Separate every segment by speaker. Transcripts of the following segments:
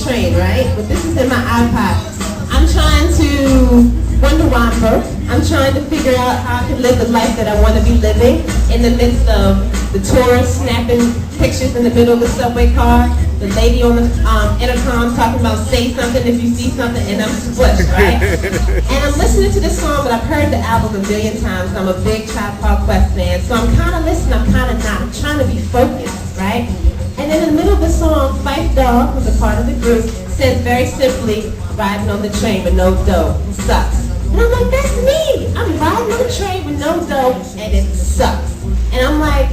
Speaker 1: train, right? But this is in my iPod. I'm trying to wonder why I'm broke. I'm trying to figure out how I can live the life that I want to be living in the midst of the tourists snapping pictures in the middle of the subway car, the lady on the intercom talking about say something if you see something, and I'm squished, right? And I'm listening to this song, but I've heard the album a billion times. I'm a big Tribe Called Quest fan, so I'm kind of listening, I'm kind of not. I'm trying to be focused, right? And in the middle of the song, Fife Dog, who's a part of the group, says very simply, riding on the train with no dough, sucks. And I'm like, that's me. I'm riding on the train with no dough, and it sucks. And I'm like,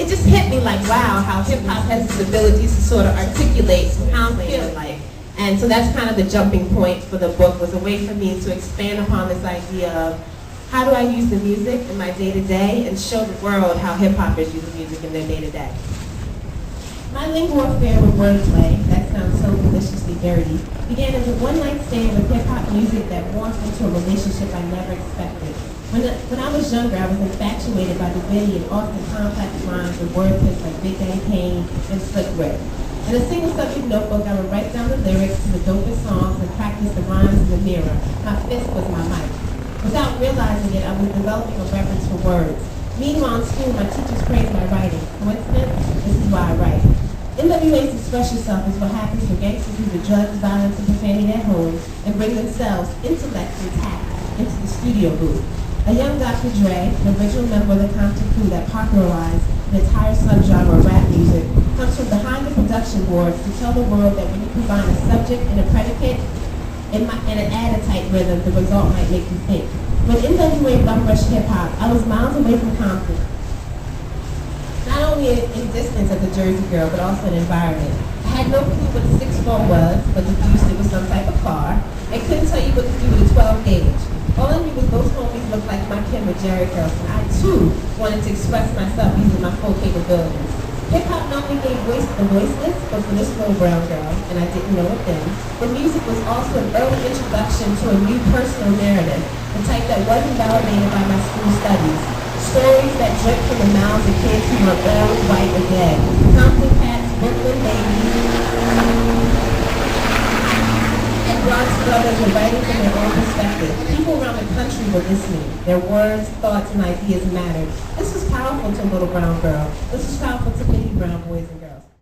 Speaker 1: it just hit me like, wow, how hip-hop has its abilities to sort of articulate how I'm feeling like. And so that's kind of the jumping point for the book, was a way for me to expand upon this idea of how do I use the music in my day-to-day and show the world how hip-hoppers use the music in their day-to-day. My lingual affair with wordplay, that sounds so deliciously dirty, began as a one-night stand with hip-hop music that morphed into a relationship I never expected. When I was younger, I was infatuated by the witty and often complex rhymes and wordplays like Big Daddy Kane and Slick Rick. In a single subject notebook, I would write down the lyrics to the dopest songs and practice the rhymes in the mirror. My fist was my mic. Without realizing it, I was developing a reverence for words. Meanwhile, in school, my teachers praised my writing. Coincidence? This is why I write. NWA's Express Yourself is what happens when gangsters use the drugs, violence, and profanity at home and bring themselves, intellect intact, into the studio booth. A young Dr. Dre, an original member of the Compton crew that popularized an entire subgenre of rap music, comes from behind the production boards to tell the world that when you combine a subject and a predicate and an add-a-type rhythm, the result might make you think. When NWA bum rushed hip-hop, I was miles away from Compton. Not only in distance as a Jersey girl, but also in environment. I had no clue what a 6'4" was, but deduced it was some type of car, and couldn't tell you what to do with a 12 gauge. All I knew was those homies looked like my kin with Jerry Curls, and I too wanted to express myself using my full capabilities. Hip-hop not only gave voice to the voiceless, but for this little brown girl, and I didn't know it then, the music was also an early introduction to a new personal narrative, the type that wasn't validated by my school studies. Stories that drip from the mouths of kids who were old, white, or dead. Compton cats, Brooklyn babies, and Bronx brothers were writing from their own perspective. People around the country were listening. Their words, thoughts, and ideas mattered. This was powerful to a little brown girl. This was powerful to many brown boys and girls.